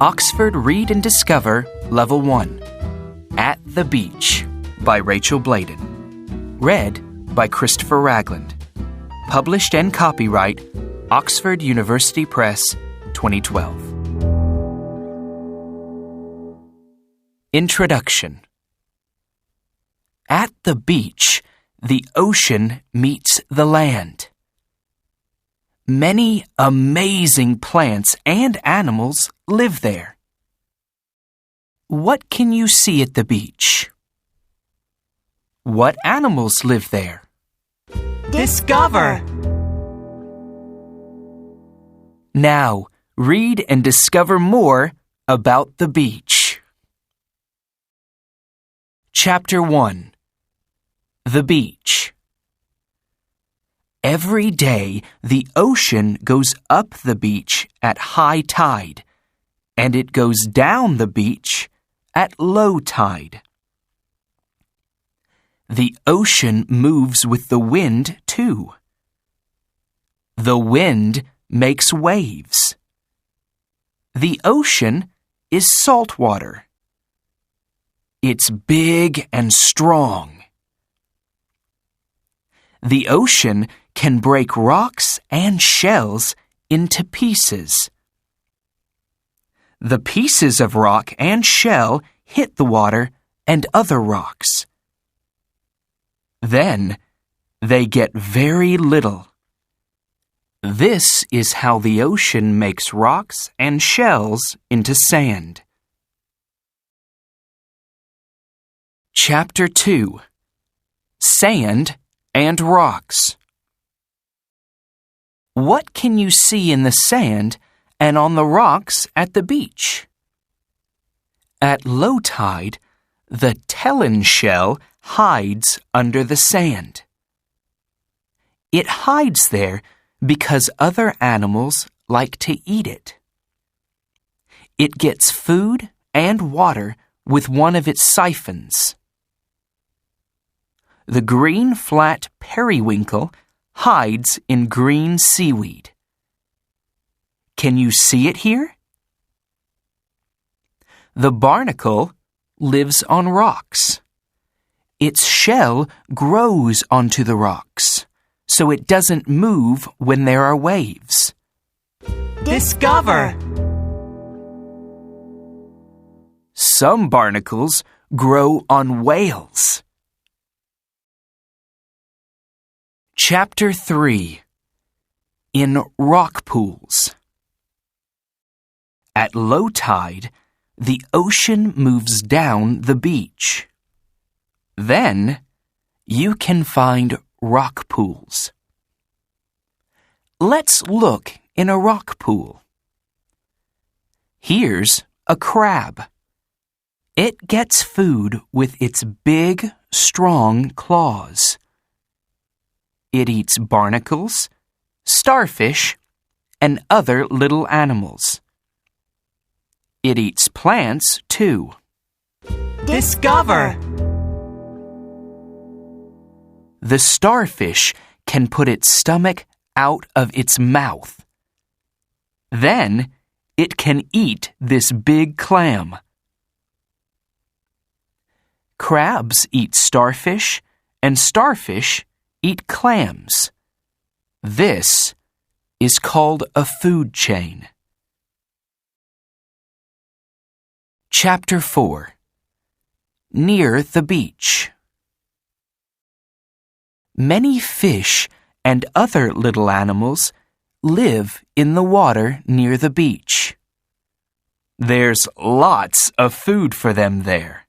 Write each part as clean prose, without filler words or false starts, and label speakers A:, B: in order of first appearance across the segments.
A: Oxford Read and Discover Level 1 At the Beach by Rachel Bladen. Read by Christopher Ragland. Published and copyright Oxford University Press 2012. Introduction. At the beach, the ocean meets the land. Many amazing plants and animals live there. What can you see at the beach? What animals live there?
B: Discover!
A: Now, read and discover more about the beach. Chapter 1. The Beach. Every day, the ocean goes up the beach at high tide, and it goes down the beach at low tide. The ocean moves with the wind, too. The wind makes waves. The ocean is salt water. It's big and strong. The ocean can break rocks and shells into pieces. The pieces of rock and shell hit the water and other rocks. Then they get very little. This is how the ocean makes rocks and shells into sand. Chapter 2. Sand and Rocks. What can you see in the sand and on the rocks at the beach? At low tide, the Tellin shell hides under the sand. It hides there because other animals like to eat it. It gets food and water with one of its siphons. The green flat periwinkle hides in green seaweed. Can you see it here? The barnacle lives on rocks. Its shell grows onto the rocks, so it doesn't move when there are waves.
B: Discover!
A: Some barnacles grow on whales. Chapter 3. In Rock Pools. At low tide, the ocean moves down the beach. Then, you can find rock pools. Let's look in a rock pool. Here's a crab. It gets food with its big, strong claws. It eats barnacles, starfish, and other little animals. It eats plants, too.
B: Discover!
A: The starfish can put its stomach out of its mouth. Then, it can eat this big clam. Crabs eat starfish, and starfish eat clams. This is called a food chain. Chapter 4. Near the beach. Many fish and other little animals live in the water near the beach. There's lots of food for them there.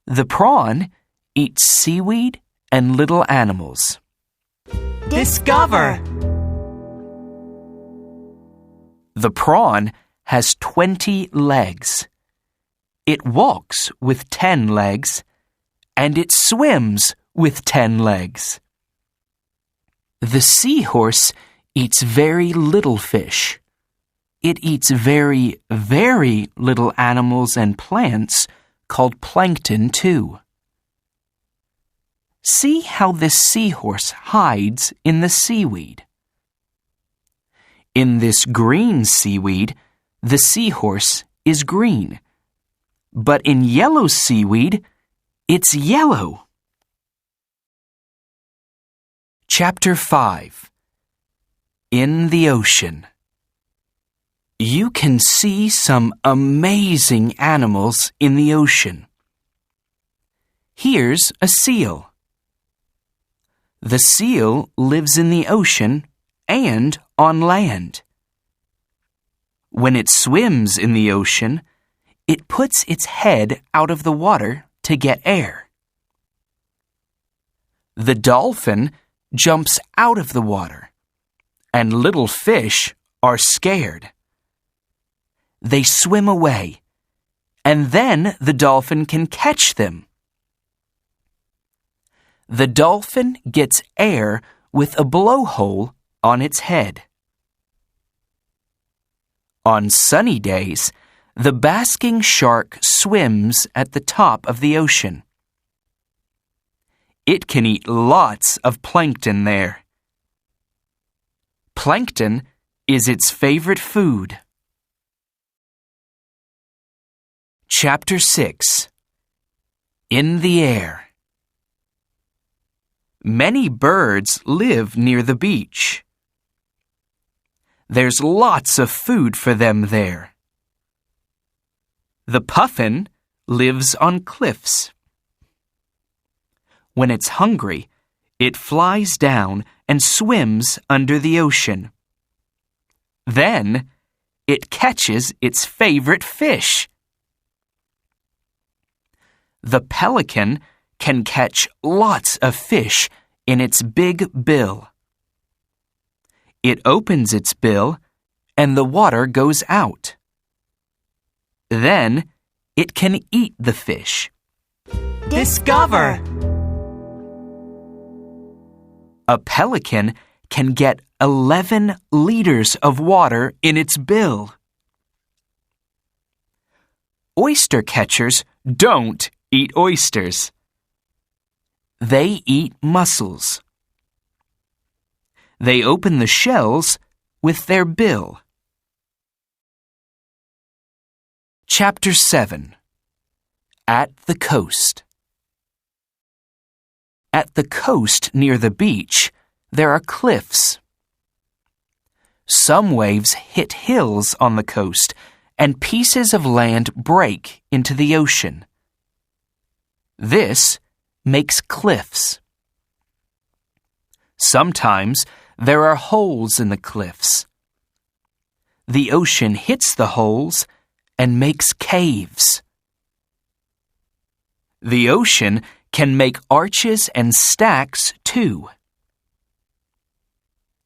A: The prawn eats seaweed and little animals.
B: Discover!
A: The prawn has 20 legs. It walks with 10 legs, and it swims with 10 legs. The seahorse eats very little fish. It eats very, very little animals and plants called plankton, too. See how this seahorse hides in the seaweed. In this green seaweed, the seahorse is green, but in yellow seaweed, it's yellow. Chapter 5. In the Ocean. You can see some amazing animals in the ocean. Here's a seal. The seal lives in the ocean and on land. When it swims in the ocean, it puts its head out of the water to get air. The dolphin jumps out of the water, and little fish are scared. They swim away, and then the dolphin can catch them. The dolphin gets air with a blowhole on its head. On sunny days, the basking shark swims at the top of the ocean. It can eat lots of plankton there. Plankton is its favorite food. Chapter 6. In the Air. Many birds live near the beach. There's lots of food for them there. The puffin lives on cliffs. When it's hungry, it flies down and swims under the ocean. Then, it catches its favorite fish. The pelican can catch lots of fish in its big bill. It opens its bill, and the water goes out. Then, it can eat the fish.
B: Discover!
A: A pelican can get 11 liters of water in its bill. Oyster catchers don't eat oysters. They eat mussels. They open the shells with their bill. Chapter 7. At the Coast. At the coast near the beach, there are cliffs. Some waves hit hills on the coast, and pieces of land break into the ocean. This makes cliffs. Sometimes there are holes in the cliffs. The ocean hits the holes and makes caves. The ocean can make arches and stacks too.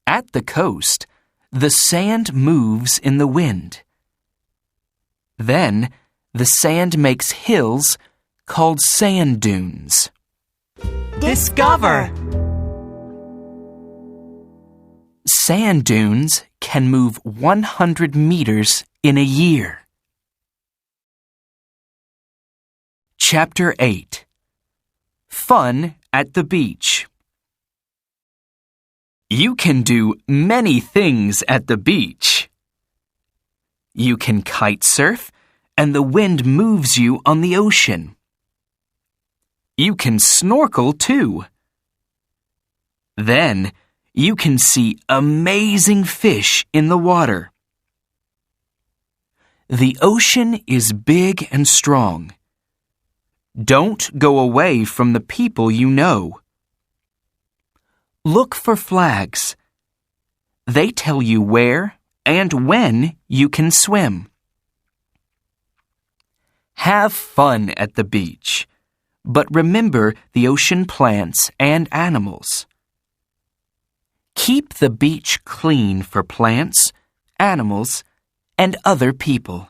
A: At the coast, the sand moves in the wind. Then, the sand makes hills called sand dunes.
B: Discover!
A: Sand dunes can move 100 meters in a year. Chapter 8. Fun at the beach. You can do many things at the beach. You can kite surf, and the wind moves you on the ocean. You can snorkel too. Then, you can see amazing fish in the water. The ocean is big and strong. Don't go away from the people you know. Look for flags. They tell you where and when you can swim. Have fun at the beach, but remember the ocean plants and animals. Keep the beach clean for plants, animals, and other people.